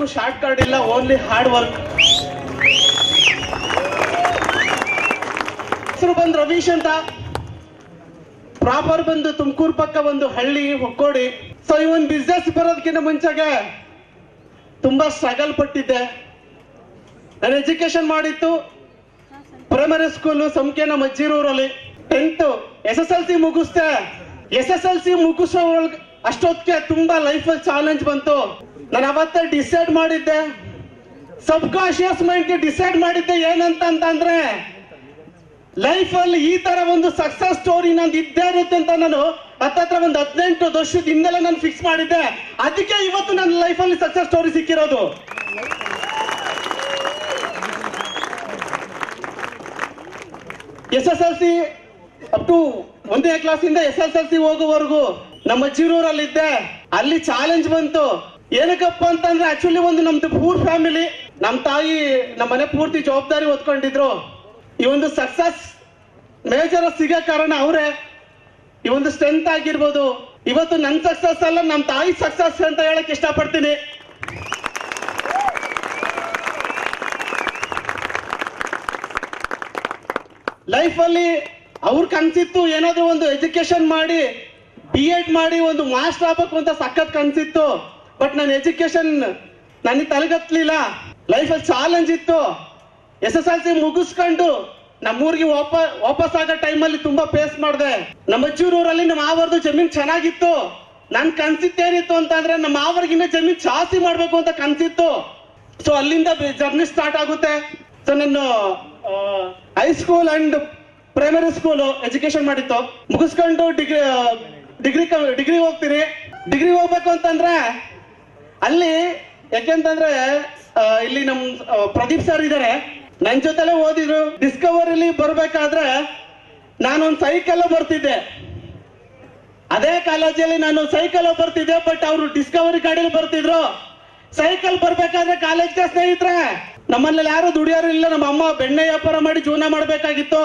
ಯಾವುದಕ್ಕೂ short cut ಇಲ್ಲ, only hard work. ಹೆಸರು ಬಂದು ರವೀಶ್ ಅಂತ, ಪ್ರಾಪರ್ ಬಂದು ತುಮಕೂರು ಪಕ್ಕ ಒಂದು ಹಳ್ಳಿ ಹೊಕ್ಕೋಡಿ. ಸೊ ಈ ಒಂದು ಬಿಸ್ನೆಸ್ ಬರೋದಕ್ಕಿಂತ ಮುಂಚೆಗೆ ತುಂಬಾ ಸ್ಟ್ರಗಲ್ ಪಟ್ಟಿದ್ದೆ. ನಾನು ಎಜುಕೇಶನ್ ಮಾಡಿತ್ತು ಪ್ರೈಮರಿ ಸ್ಕೂಲು ಸಂಖ್ಯೆನ ಮಜ್ಜಿರೂರಲ್ಲಿ. 10th SSLC ಮುಗಿಸ್ದೆ. SSLC ಮುಗಿಸೋ ಅಷ್ಟೊತ್ತಿಗೆ ತುಂಬಾ ಲೈಫಲ್ಲಿ ಚಾಲೆಂಜ್ ಬಂತು. ನಾನು ಅವತ್ತೇ ಡಿಸೈಡ್ ಮಾಡಿದ್ದೆ, ಸಬ್ ಕಾನ್ಶಿಯಸ್ ಮೈಂಡ್ಗೆ ಡಿಸೈಡ್ ಮಾಡಿದ್ದೆ ಏನಂತಂದ್ರೆ ಲೈಫ್ ಅಲ್ಲಿ ಈ ತರ ಒಂದು ಸಕ್ಸಸ್ ಸ್ಟೋರಿ ನಂದು ಇದ್ದೇ ಇರುತ್ತೆ ಅಂತ. ನಾನು ಹತ್ತತ್ರ ಒಂದು 18 ವರ್ಷದ ಹಿಂದೆಲ್ಲ ನಾನು ಫಿಕ್ಸ್ ಮಾಡಿದ್ದೆ. ಅದಕ್ಕೆ ಇವತ್ತು ನನ್ನ ಲೈಫ್ ಅಲ್ಲಿ ಸಕ್ಸಸ್ ಸ್ಟೋರಿ ಸಿಕ್ಕಿರೋದು. SSLC ಅಪ್ ಟು 1ನೇ ಕ್ಲಾಸಿಂದ SSLC ಹೋಗುವವರೆಗೂ ನಮ್ಮ ಜೀರೂರಲ್ಲಿದ್ದೆ. ಅಲ್ಲಿ ಚಾಲೆಂಜ್ ಬಂತು. ಏನಕ್ಕಪ್ಪ ಅಂತಂದ್ರೆ ಆಕ್ಚುಲಿ ಒಂದು ನಮ್ದು ಪೂರ್ ಫ್ಯಾಮಿಲಿ, ನಮ್ಮ ತಾಯಿ ನಮ್ಮ ಮನೆ ಪೂರ್ತಿ ಜವಾಬ್ದಾರಿ ಹೊತ್ಕೊಂಡಿದ್ರು. ಈ ಒಂದು ಸಕ್ಸಸ್ ಮೇಜರ್ ಸಿಗೋ ಕಾರಣ ಅವರೇ. ಈ ಒಂದು ಸ್ಟ್ರೆಂತ್ ಆಗಿರ್ಬೋದು. ಇವತ್ತು ನನ್ನ ಸಕ್ಸಸ್ ಅಲ್ಲ, ನಮ್ಮ ತಾಯಿ ಸಕ್ಸಸ್ ಅಂತ ಹೇಳಕ್ ಇಷ್ಟಪಡ್ತೀನಿ. ಲೈಫ್ ಅಲ್ಲಿ ಅವ್ರ ಕನ್ಸಿತ್ತು ಏನಾದ್ರು ಒಂದು ಎಜುಕೇಶನ್ ಮಾಡಿ B.Ed ಮಾಡಿ ಒಂದು ಮಾಸ್ಟರ್ ಆಗ್ಬೇಕು ಅಂತ ಸಖತ್ ಕನ್ಸಿತ್ತು. ಬಟ್ ನನ್ನ ಎಜುಕೇಶನ್ ನನಗೆ ತಲೆಗತ್ತಲಿಲ್ಲ. ಲೈಫಲ್ಲಿ ಚಾಲೆಂಜ್ ಇತ್ತು. SSLC ಮುಗಿಸ್ಕೊಂಡು ನಮ್ಮೂರಿಗೆ ವಾಪಸ್ ಆಗೋ ಟೈಮಲ್ಲಿ ತುಂಬಾ ಫೇಸ್ ಮಾಡಿದೆ. ನಮ್ಮ ಅಜ್ಜೂರಲ್ಲಿ ನಮ್ಮ ಮಾವರ್ದು ಜಮೀನ್ ಚೆನ್ನಾಗಿತ್ತು. ನನ್ ಕನ್ಸಿತ್ತೇನಿತ್ತು ಅಂತಂದ್ರೆ ನಮ್ಮ ಮಾವರ್ಗಿನ್ನ ಜಮೀನ್ ಜಾಸ್ತಿ ಮಾಡ್ಬೇಕು ಅಂತ ಕನ್ಸಿತ್ತು. ಸೊ ಅಲ್ಲಿಂದ ಜರ್ನಿ ಸ್ಟಾರ್ಟ್ ಆಗುತ್ತೆ. ಸೊ ನಾನು high school and primary school education ಮಾಡಿತ್ತು. ಮುಗಿಸ್ಕೊಂಡು ಡಿಗ್ರಿ ಹೋಗ್ತೀನಿ. ಡಿಗ್ರಿ ಹೋಗ್ಬೇಕು ಅಂತಂದ್ರೆ ಅಲ್ಲಿ ಯಾಕೆಂತಂದ್ರೆ ಇಲ್ಲಿ ನಮ್ ಪ್ರದೀಪ್ ಸರ್ ಇದಾರೆ, ನನ್ ಜೊತೆಲೆ ಓದಿದ್ರು. ಡಿಸ್ಕವರಿಲಿ ಬರ್ಬೇಕಾದ್ರೆ ನಾನೊಂದು ಸೈಕಲ್ ಬರ್ತಿದ್ದೆ. ಅದೇ ಕಾಲೇಜಲ್ಲಿ ನಾನು ಸೈಕಲ್ ಬರ್ತಿದ್ದೆ. ಬಟ್ ಅವರು ಡಿಸ್ಕವರಿ ಗಾಡಿಯಲ್ಲಿ ಬರ್ತಿದ್ರು. ಸೈಕಲ್ ಬರ್ಬೇಕಾದ್ರೆ ಕಾಲೇಜ್ಗೆ ಸ್ನೇಹಿತರೆ ನಮ್ಮಲ್ಲಿ ಯಾರು ದುಡಿಯೋರು ಇಲ್ಲ. ನಮ್ಮ ಅಮ್ಮ ಬೆಣ್ಣೆ ವ್ಯಾಪಾರ ಮಾಡಿ ಜೀವನ ಮಾಡ್ಬೇಕಾಗಿತ್ತು.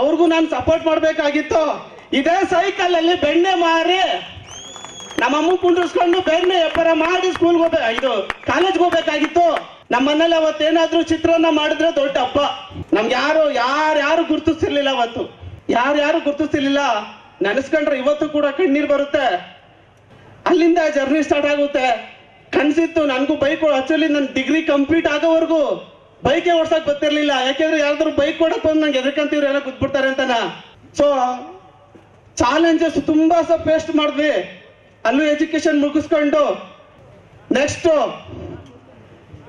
ಅವ್ರಿಗೂ ನಾನು ಸಪೋರ್ಟ್ ಮಾಡ್ಬೇಕಾಗಿತ್ತು. ಇದೇ ಸೈಕಲ್ ಅಲ್ಲಿ ಬೆಣ್ಣೆ ಮಾರಿ ನಮ್ಮಮ್ಮ ಕುಂಡ್ರಿಸ್ಕೊಂಡು ಬೆಣ್ಣೆ ವ್ಯಾಪಾರ ಮಾಡಿ ಕಾಲೇಜ್ಗೆ ಹೋಗ್ಬೇಕಾಗಿತ್ತು. ನಮ್ಮನೇಲಿ ಅವತ್ತೇನಾದ್ರೂ ಚಿತ್ರಾನ್ನ ಮಾಡಿದ್ರೆ ದೊಡ್ಡ ಹಬ್ಬ. ನಮ್ಗೆ ಯಾರು ಗುರ್ತಿಸ್ತಿರ್ಲಿಲ್ಲ. ಅವತ್ತು ಯಾರು ಗುರ್ತಿಸ್ತಿರ್ಲಿಲ್ಲ. ನೆನೆಸ್ಕೊಂಡ್ರೆ ಇವತ್ತು ಕೂಡ ಕಣ್ಣೀರ್ ಬರುತ್ತೆ. ಅಲ್ಲಿಂದ ಜರ್ನಿ ಸ್ಟಾರ್ಟ್ ಆಗುತ್ತೆ. ಕನ್ಸಿತ್ತು ನನ್ಗೂ ಬೈಕ್. ಆಕ್ಚುಲಿ ನನ್ ಡಿಗ್ರಿ ಕಂಪ್ಲೀಟ್ ಆಗೋವರೆಗೂ ಬೈಕ್ ಓಡ್ಸಕ್ ಗೊತ್ತಿರ್ಲಿಲ್ಲ. ಯಾಕೆಂದ್ರೆ ಯಾರಾದ್ರೂ ಬೈಕ್ ಕೊಡಕ್ ಬಂದು ನಂಗೆ ಎದಕ್ಕಂತೀವ್ರು ಎಲ್ಲ ಕೂತ್ಬಿಡ್ತಾರೆ ಅಂತಾನ. ಸೊ ಚಾಲೆಂಜಸ್ ತುಂಬಾ ಫೇಸ್ ಮಾಡಿದ್ವಿ. ಅಲ್ಲೂ ಎಜುಕೇಶನ್ ಮುಗಿಸ್ಕೊಂಡು ನೆಕ್ಸ್ಟ್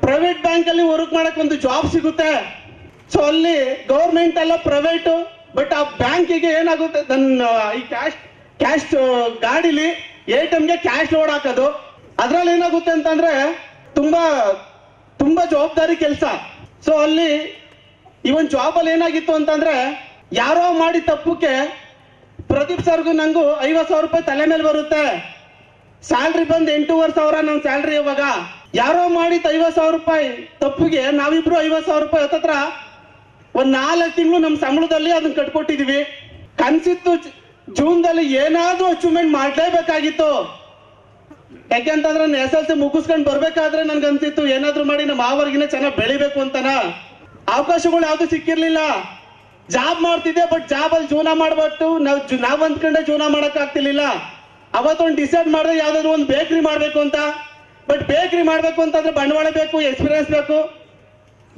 ಪ್ರೈವೇಟ್ ಬ್ಯಾಂಕ್ ಅಲ್ಲಿ ವರ್ಕ್ ಮಾಡಕ್ ಒಂದು ಜಾಬ್ ಸಿಗುತ್ತೆ. ಸೊ ಅಲ್ಲಿ ಗೌರ್ಮೆಂಟ್ ಅಲ್ಲ ಪ್ರೈವೇಟ್. ಬಟ್ ಆ ಬ್ಯಾಂಕಿಗೆ ಏನಾಗುತ್ತೆ, ನನ್ನ ಈ ಕ್ಯಾಶ್ ಗಾಡಿಲಿ ATMಗೆ ಕ್ಯಾಶ್ ಲೋಡ್ ಹಾಕೋದು. ಅದ್ರಲ್ಲಿ ಏನಾಗುತ್ತೆ ಅಂತಂದ್ರೆ ತುಂಬಾ ಜವಾಬ್ದಾರಿ ಕೆಲಸ. ಸೊ ಅಲ್ಲಿ ಈ ಒಂದು ಜಾಬ್ ಅಲ್ಲಿ ಏನಾಗಿತ್ತು ಅಂತಂದ್ರೆ ಯಾರೋ ಮಾಡಿ ತಪ್ಪಕ್ಕೆ ಪ್ರದೀಪ್ ಸರ್ಗೂ ನಂಗೂ 50,000 ರೂಪಾಯಿ ತಲೆ ಮೇಲೆ ಬರುತ್ತೆ. ಸ್ಯಾಲ್ರಿ ಬಂದು 8,500 ನನ್ನ ಸ್ಯಾಲ್ರಿ. ಇವಾಗ ಯಾರೋ ಮಾಡಿದ 50,000 ರೂಪಾಯಿ ತಪ್ಪಿಗೆ ನಾವಿಬ್ರು 50,000 ರೂಪಾಯಿ ಹತ್ತತ್ರ ಒಂದ್ 4 ತಿಂಗಳು ನಮ್ ಸಂಬಳದಲ್ಲಿ ಅದನ್ನ ಕಟ್ಕೊಟ್ಟಿದೀವಿ. ಕನ್ಸಿತ್ತು ಜೂನ್ದಲ್ಲಿ ಏನಾದ್ರೂ ಅಚೀವ್ಮೆಂಟ್ ಮಾಡ್ಲೇಬೇಕಾಗಿತ್ತು. ಯಾಕೆಂತಂದ್ರೆ ನಾನು SSLC ಮುಗಿಸ್ಕೊಂಡು ಬರ್ಬೇಕಾದ್ರೆ ನನ್ಗೆ ಅನ್ಸಿತ್ತು ಏನಾದ್ರು ಮಾಡಿ ನಮ್ಮ ಮಾವರ್ಗಿನ ಚೆನ್ನಾಗಿ ಬೆಳಿಬೇಕು ಅಂತನ. ಅವಕಾಶಗಳು ಯಾವ್ದು ಸಿಕ್ಕಿರ್ಲಿಲ್ಲ. ಜಾಬ್ ಮಾಡ್ತಿದ್ದೆ. ಬಟ್ ಜಾಬ್ ಅಲ್ಲಿ ಜೀವನ ಮಾಡ್ಬಿಟ್ಟು ನಾವ್ ಅಂದ್ಕೊಂಡೆ ಜೀವನ ಮಾಡಕ್ ಆಗ್ತಿರ್ಲಿಲ್ಲ. ಅವತ್ತೊಂದು ಡಿಸೈಡ್ ಮಾಡಿದ್ರೆ ಯಾವ್ದಾದ್ರು ಒಂದು ಬೇಕರಿ ಮಾಡ್ಬೇಕು ಅಂತ. ಬಟ್ ಬೇಕರಿ ಮಾಡ್ಬೇಕು ಅಂತಂದ್ರೆ ಬಂಡವಾಳ ಬೇಕು, ಎಕ್ಸ್ಪೀರಿಯನ್ಸ್ ಬೇಕು.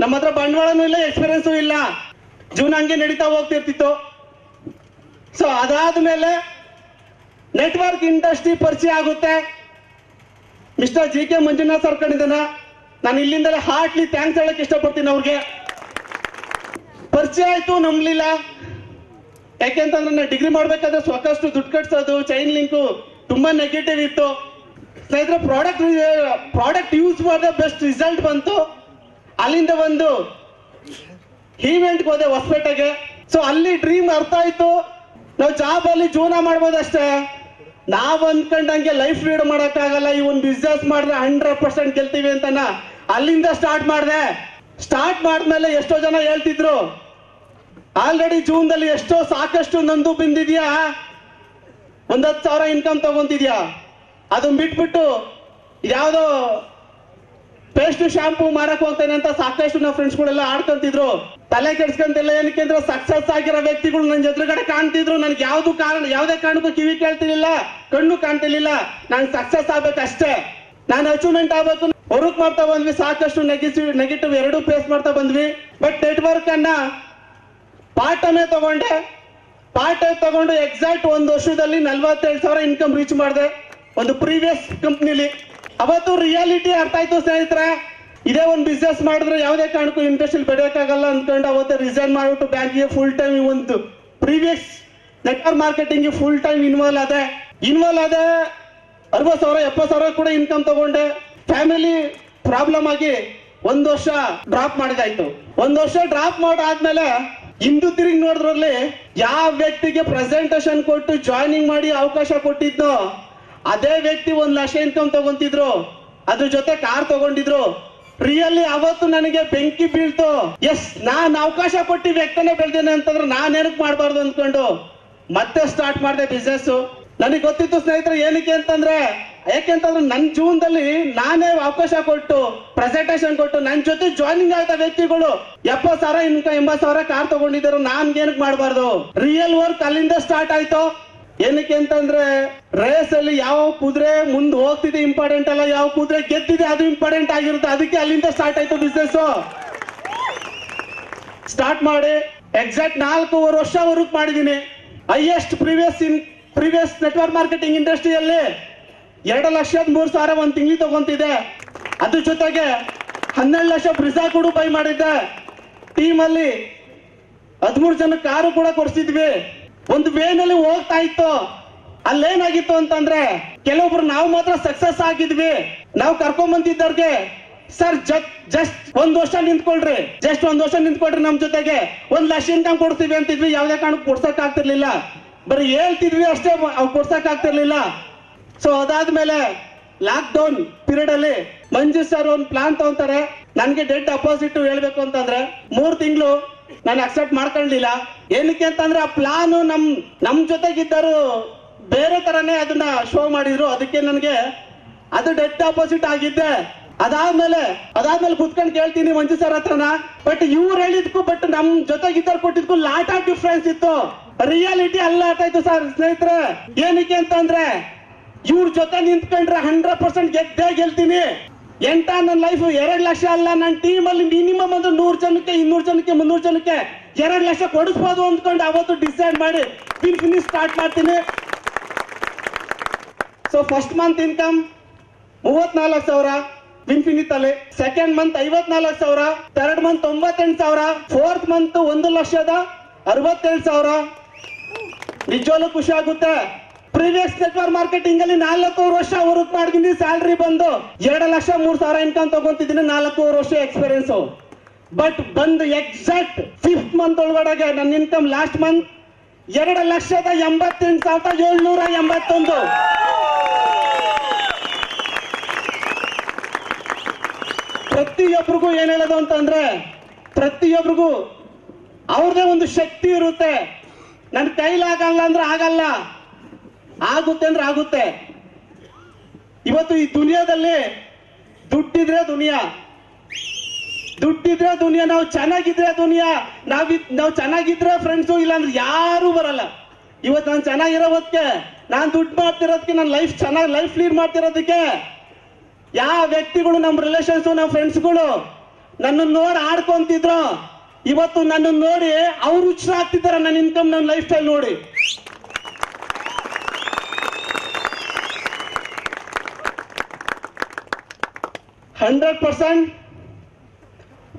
ನಮ್ಮ ಹತ್ರ ಬಂಡವಾಳನೂ ಇಲ್ಲ, ಎಕ್ಸ್ಪೀರಿಯನ್ಸು ಇಲ್ಲ. ಜೀವನ ಹಂಗೆ ನಡೀತಾ ಹೋಗ್ತಿರ್ತಿತ್ತು. ಸೊ ಅದಾದ್ಮೇಲೆ ನೆಟ್ವರ್ಕ್ ಇಂಡಸ್ಟ್ರಿ ಪರಿಚಯ ಆಗುತ್ತೆ. ಮಿಸ್ಟರ್ GK ಮಂಜುನಾಥ್ ಸರ್ ಕಂಡಿದ್ದಾನ. ನಾನು ಇಲ್ಲಿಂದಲೇ ಹಾರ್ಟ್ಲಿ ಥ್ಯಾಂಕ್ಸ್ ಹೇಳಕ್ ಇಷ್ಟಪಡ್ತೀನಿ. ಅವ್ರಿಗೆ ಪರಿಚಯ ಆಯ್ತು, ನಂಬಲಿಲ್ಲ. ಯಾಕೆಂತಂದ್ರೆ ನಾನು ಡಿಗ್ರಿ ಮಾಡ್ಬೇಕಾದ್ರೆ ಸಾಕಷ್ಟು ದುಡ್ಡು ಕಟ್ಸೋದು, ಚೈನ್ ಲಿಂಕು ತುಂಬಾ ನೆಗೆಟಿವ್ ಇತ್ತು. ಸ್ನೇಹಿತರೆ ಪ್ರಾಡಕ್ಟ್ ಯೂಸ್ ಮಾಡಿದ್ರೆ ಬೆಸ್ಟ್ ರಿಸಲ್ಟ್ ಬಂತು. ಅಲ್ಲಿಂದ ಒಂದು ಈವೆಂಟ್ಗೆ ಹೋದೆ ಹೊಸಪೇಟೆಗೆ. ಸೊ ಅಲ್ಲಿ ಡ್ರೀಮ್ ಅರ್ಥ ಆಯ್ತು. ನಾವು ಜಾಬ್ ಅಲ್ಲಿ ಜೀವನ ಮಾಡ್ಬೋದಷ್ಟೇ. ನಾವ್ ಅನ್ಕೊಂಡಂಗೆ ಲೈಫ್ ಲೀಡ್ ಮಾಡಕ್ ಆಗಲ್ಲ. ಈ ಒಂದು ಬಿಸ್ನೆಸ್ ಮಾಡಿದ್ರೆ 100% ಗೆಲ್ತೀವಿ ಅಂತಾನ ಅಲ್ಲಿಂದ ಸ್ಟಾರ್ಟ್ ಮಾಡಿದೆ. ಸ್ಟಾರ್ಟ್ ಮಾಡಿದ್ಮೇಲೆ ಎಷ್ಟೋ ಜನ ಹೇಳ್ತಿದ್ರು ಆಲ್ರೆಡಿ ಜೂನ್ದಲ್ಲಿ ಎಷ್ಟೋ ಸಾಕಷ್ಟು ನಂದು ಬಂದಿದ್ಯಾ, 10,000 ಇನ್ಕಮ್ ತಗೊಂತಿದ್ಯಾ. ಅದನ್ನ ಬಿಟ್ಬಿಟ್ಟು ಯಾವ್ದೋ ಪೇಸ್ಟ್ ಶಾಂಪೂ ಮಾರಕ್ ಹೋಗ್ತೇನೆ ಅಂತ ಸಾಕಷ್ಟು ನಮ್ಮ ಫ್ರೆಂಡ್ಸ್ ಗಳೆಲ್ಲ ಆಡ್ಕೊಂತಿದ್ರು. ತಲೆ ಕೆಡ್ಸ್ಕೊಂತಿಲ್ಲ. ಏನಕ್ಕೆ ಅಂದ್ರೆ ಸಕ್ಸಸ್ ಆಗಿರೋ ವ್ಯಕ್ತಿಗಳು ನನ್ನ ಎದುರುಗಡೆ ಕಾಣ್ತಿದ್ರು. ನನ್ಗೆ ಯಾವುದೇ ಕಾರಣಕ್ಕೂ ಕಿವಿ ಕೇಳ್ತಿರ್ಲಿಲ್ಲ, ಕಣ್ಣು ಕಾಣ್ತಿರ್ಲಿಲ್ಲ. ನಾನು ಸಕ್ಸಸ್ ಆಗ್ಬೇಕಷ್ಟೇ, ನಾನು ಅಚೀವ್ಮೆಂಟ್ ಆಗ್ಬೇಕು. ವರ್ಕ್ ಮಾಡ್ತಾ ಬಂದ್ವಿ, ಸಾಕಷ್ಟು ನೆಗೆಟಿವ್ ಎರಡೂ ಫೇಸ್ ಮಾಡ್ತಾ ಬಂದ್ವಿ. ಬಟ್ ನೆಟ್ವರ್ಕ್ ಅನ್ನ ಪಾರ್ಟ್ ಟೈಮೇ ತಗೊಂಡು ಎಕ್ಸಾಕ್ಟ್ 1 ವರ್ಷದಲ್ಲಿ 47,000 ಇನ್ಕಮ್ ರೀಚ್ ಮಾಡಿದೆ ಒಂದು ಪ್ರೀವಿಯಸ್ ಕಂಪ್ನಿಲಿ. ಅವತ್ತು ರಿಯಾಲಿಟಿ ಅರ್ಥ ಆಯ್ತು ಸ್ನೇಹಿತರೆ. ಇದೇ ಒಂದು ಬಿಸ್ನೆಸ್ ಮಾಡಿದ್ರೆ ಯಾವುದೇ ಕಾರಣಕ್ಕೂ ಇಂಡಸ್ಟ್ರಿಯಲ್ಲಿ ಬೆಳೆಯೋಕ್ಕಾಗಲ್ಲ ಅಂದ್ಕೊಂಡು ಅವತ್ತು ರಿಸೈನ್ ಮಾಡಿಬಿಟ್ಟು ಬ್ಯಾಂಕಿಗೆ ಫುಲ್ ಟೈಮ್ ಒಂದು previous network marketing full time involve ಆದೆ. 60,000 70,000 ಕೂಡ ಇನ್ಕಮ್ ತಗೊಂಡೆ. ಫ್ಯಾಮಿಲಿ ಪ್ರಾಬ್ಲಮ್ ಆಗಿ 1 ವರ್ಷ ಡ್ರಾಪ್ ಮಾಡಿದಾಯ್ತು. 1 ವರ್ಷ ಡ್ರಾಪ್ ಮಾಡಾದ್ಮೇಲೆ ಹಿಂದೂ ತಿರುಗಿ ನೋಡಿದ್ರಲ್ಲಿ ಯಾವ ವ್ಯಕ್ತಿಗೆ ಪ್ರೆಸೆಂಟೇಶನ್ ಕೊಟ್ಟು ಜಾಯ್ನಿಂಗ್ ಮಾಡಿ ಅವಕಾಶ ಕೊಟ್ಟಿದ್ನೋ ಅದೇ ವ್ಯಕ್ತಿ 1 ಲಕ್ಷ ಇನ್ಕಮ್ ತಗೊಂತಿದ್ರು, ಅದ್ರ ಜೊತೆ ಕಾರ್ ತಗೊಂಡಿದ್ರು. ರಿಯಲಿ ಅವತ್ತು ನನಗೆ ಬೆಂಕಿ ಬೀಳ್ತು. ಎಸ್, ನಾನ್ ಅವಕಾಶ ಕೊಟ್ಟಿ ವ್ಯಕ್ತಿನೇ ಬೆಳ್ದೇನೆ ಅಂತಂದ್ರೆ ನಾನೇನಕ್ ಮಾಡಬಾರ್ದು ಅಂದ್ಕೊಂಡು ಮತ್ತೆ ಸ್ಟಾರ್ಟ್ ಮಾಡಿದೆ ಬಿಸ್ನೆಸ್. ನನಗೆ ಗೊತ್ತಿತ್ತು ಸ್ನೇಹಿತರೆ, ಯಾಕೆಂತಂದ್ರೆ ನನ್ನ ಜೀವನದಲ್ಲಿ ನಾನೇ ಅವಕಾಶ ಕೊಟ್ಟು ಪ್ರೆಸೆಂಟೇಶನ್ ಕೊಟ್ಟು ನನ್ನ ಜೊತೆ ಜಾಯ್ನಿಂಗ್ ಆದ ವ್ಯಕ್ತಿಗಳು 70,000 ಇನ್ಕಮ್ 80,000 ಕಾರ್ ತಗೊಂಡಿದ್ದಾರೆ. ನಾನ್ಗೇನಕ್ ಮಾಡಬಾರ್ದು? ರಿಯಲ್ ವರ್ಕ್ ಅಲ್ಲಿಂದ ಸ್ಟಾರ್ಟ್ ಆಯ್ತು. ಏನಕ್ಕೆ ಅಂತಂದ್ರೆ ರೇಸ್ ಅಲ್ಲಿ ಯಾವ ಕುದುರೆ ಮುಂದೆ ಹೋಗ್ತಿದೆ ಇಂಪಾರ್ಟೆಂಟ್ ಅಲ್ಲ, ಯಾವ ಕುದುರೆ ಗೆದ್ದಿದೆ ಅದು ಇಂಪಾರ್ಟೆಂಟ್ ಆಗಿರುತ್ತೆ. ಅದಕ್ಕೆ ಅಲ್ಲಿಂದ ಸ್ಟಾರ್ಟ್ ಆಯ್ತು ಬಿಸ್ನೆಸ್. ಸ್ಟಾರ್ಟ್ ಮಾಡಿ ಎಕ್ಸಾಕ್ಟ್ 4.5 ವರ್ಷ ವರ್ಕ್ ಮಾಡಿದೀನಿ. ಹೈಯೆಸ್ಟ್ ಪ್ರೀವಿಯಸ್ ನೆಟ್ವರ್ಕ್ ಮಾರ್ಕೆಟಿಂಗ್ ಇಂಡಸ್ಟ್ರಿಯಲ್ಲಿ 2,03,000 1 ತಿಂಗಳಿಗೆ ತಗೊಂತಿದೆ. ಅದ್ರ ಜೊತೆಗೆ 12 ಲಕ್ಷ ಬ್ರಿಸಾ ಕೂಡ ಬೈ ಮಾಡಿದ್ದೆ. ಟೀಮ್ ಅಲ್ಲಿ 13 ಜನ ಕಾರು ಕೂಡ ಕೊಡ್ಸಿದ್ವಿ. ಒಂದು ವೇನಲ್ಲಿ ಹೋಗ್ತಾ ಇತ್ತು. ಅಲ್ಲೇನಾಗಿತ್ತು ಅಂತಂದ್ರೆ ಕೆಲವೊಬ್ರು ನಾವು ಮಾತ್ರ ಸಕ್ಸಸ್ ಆಗಿದ್ವಿ. ನಾವು ಕರ್ಕೊಂಡ್ ಬಂದಿದ್ದವ್ರಿಗೆ ಸರ್ ಜಸ್ಟ್ 1 ವರ್ಷ ನಿಂತ್ಕೊಳ್ರಿ, ನಮ್ ಜೊತೆಗೆ 1 ಲಕ್ಷ ಇನ್ಕಮ್ ಕೊಡ್ತೀವಿ ಅಂತಿದ್ವಿ. ಯಾವ್ದೇ ಕಾರಣಕ್ಕೂ ಕೊಡ್ಸಕ್ ಆಗ್ತಿರ್ಲಿಲ್ಲ, ಬರೀ ಹೇಳ್ತಿದ್ವಿ ಅಷ್ಟೇ, ಅವ್ ಕೊಡ್ಸಕ್ ಆಗ್ತಿರ್ಲಿಲ್ಲ. ಸೊ ಅದಾದ್ಮೇಲೆ ಲಾಕ್ ಡೌನ್ ಪೀರಿಯಡ್ ಅಲ್ಲಿ ಮಂಜು ಸರ್ ಒಂದು ಪ್ಲಾನ್ ತಗೊಂತಾರೆ. ನನ್ಗೆ ಡೆಡ್ ಅಪೋಸಿಟ್ ಹೇಳ್ಬೇಕು ಅಂತಂದ್ರೆ 3 ತಿಂಗಳು ನಾನು ಅಕ್ಸೆಪ್ಟ್ ಮಾಡ್ಕೊಳ್ಳಿಲ್ಲ. ಏನಕ್ಕೆ ಅಂತಂದ್ರೆ ಆ ಪ್ಲಾನ್ ನಮ್ ಜೊತೆಗಿದ್ದರು ಬೇರೆ ತರನೇ ಅದನ್ನ ಶೋ ಮಾಡಿದ್ರು. ಅದಕ್ಕೆ ನನಗೆ ಅದು ಡೆಡ್ ಅಪೋಸಿಟ್ ಆಗಿದ್ದೆ. ಅದಾದ್ಮೇಲೆ ಕುತ್ಕೊಂಡು ಕೇಳ್ತೀನಿ ಮಂಜು ಸರ್ ಹತ್ರನ, ಬಟ್ ಇವ್ರು ಹೇಳಿದ್ಕು ಬಟ್ ನಮ್ ಜೊತೆಗಿದ್ದರು ಕೊಟ್ಟಿದ್ಕು ಲಾಟ್ ಆಫ್ ಡಿಫ್ರೆನ್ಸ್ ಇತ್ತು. ರಿಯಾಲಿಟಿ ಅಲ್ಲ ಆಯ್ತು ಸರ್ ಸ್ನೇಹಿತರೆ. ಏನಕ್ಕೆ ಅಂತಂದ್ರೆ ಇವ್ರ ಜೊತೆ ನಿಂತ್ಕೊಂಡ್ರೆ 100% ಗೆದ್ದೇ ಗೆಲ್ತೀನಿ. ನನ್ನ ಲೈಫ್ 2 ಲಕ್ಷ ಅಲ್ಲ, ನನ್ನ ಟೀಮ್ ಅಲ್ಲಿ ಮಿನಿಮಮ್ ಒಂದು 100 ಜನಕ್ಕೆ 200 ಜನಕ್ಕೆ 300 ಜನಕ್ಕೆ 2 ಲಕ್ಷ ಕೊಡಿಸ್ಬೋದು ಅಂದ್ಕೊಂಡು ಅವತ್ತು ಡಿಸೈಡ್ ಮಾಡಿ ಫಿನಿಶ್ ಸ್ಟಾರ್ಟ್ ಮಾಡ್ತೀನಿ. ಸೊ ಫಸ್ಟ್ ಮಂತ್ ಇನ್ಕಮ್ 34,000 ವಿನ್ಫಿನಿತ್ ಅಲ್ಲಿ, second month 54,000, third month 98,000, fourth month 1,67,000. ನಿಜವಾಗ್ಲೂ ಖುಷಿ ಆಗುತ್ತೆ. ಪ್ರೀವಿಯಸ್ ನೆಟ್ವರ್ಕ್ ಮಾರ್ಕೆಟಿಂಗ್ ಅಲ್ಲಿ 4 ವರ್ಷ ವರ್ಕ್ ಮಾಡಿದೀನಿ. ಸ್ಯಾಲರಿ ಬಂದು 2,03,000 ಇನ್ಕಮ್ ತಗೊಂತಿದ್ದೀನಿ. 4 ವರ್ಷ ಎಕ್ಸ್ಪೀರಿಯನ್ಸ್. ಬಟ್ ಬಂದು ಎಕ್ಸಾಕ್ಟ್ 5th ಮಂತ್ ಒಳಗಡೆಗೆ ನನ್ನ ಇನ್ಕಮ್ ಲಾಸ್ಟ್ ಮಂತ್ 2,88,781. ಪ್ರತಿಯೊಬ್ಬರಿಗೂ ಏನ್ ಹೇಳೋದು ಅಂತಂದ್ರೆ, ಪ್ರತಿಯೊಬ್ಬರಿಗೂ ಅವ್ರದೇ ಒಂದು ಶಕ್ತಿ ಇರುತ್ತೆ. ನನ್ನ ಕೈಲಾಗಲ್ಲ ಅಂದ್ರೆ ಆಗಲ್ಲ, ಆಗುತ್ತೆ ಅಂದ್ರೆ ಆಗುತ್ತೆ. ಇವತ್ತು ಈ ದುನಿಯಾದಲ್ಲಿ ದುಡ್ಡಿದ್ರೆ ದುನಿಯಾ, ನಾವು ಚೆನ್ನಾಗಿದ್ರೆ ದುನಿಯಾ, ನಾವು ಚೆನ್ನಾಗಿದ್ರೆ ಫ್ರೆಂಡ್ಸು, ಇಲ್ಲ ಅಂದ್ರೆ ಯಾರು ಬರಲ್ಲ. ಇವತ್ತು ನಾನು ಚೆನ್ನಾಗಿರೋ ಹೊತ್ತಿಗೆ, ನಾನು ದುಡ್ಡು ಮಾಡ್ತಿರೋದಕ್ಕೆ, ನನ್ನ ಲೈಫ್ ಲೀಡ್ ಮಾಡ್ತಿರೋದಕ್ಕೆ ಯಾವ ವ್ಯಕ್ತಿಗಳು ನಮ್ಮ ರಿಲೇಷನ್ಸ್ ನಮ್ಮ ಫ್ರೆಂಡ್ಸ್ಗಳು ನನ್ನ ನೋಡಿ ಆಡ್ಕೊಂತಿದ್ರು, ಇವತ್ತು ನನ್ನ ನೋಡಿ ಅವ್ರು ಹುಚ್ಚರಾಗ್ತಿದ್ದಾರೆ. ನನ್ನ ಇನ್ಕಮ್ ನನ್ನ ಲೈಫ್ ಸ್ಟೈಲ್ ನೋಡಿ. %100%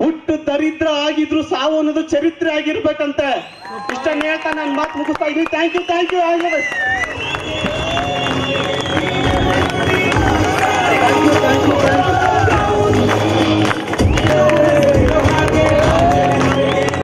ಹುಟ್ಟು ದರಿದ್ರ ಆಗಿದ್ರು ಸಾವು ಅನ್ನೋದು ಚರಿತ್ರೆ ಆಗಿರ್ಬೇಕಂತೆ. ಇಷ್ಟನ್ನ ಹೇಳ್ತಾ ನಾನು ಮಾತು ಮುಗಿಸ್ತಾ ಇದ್ದೀನಿ. Thank you.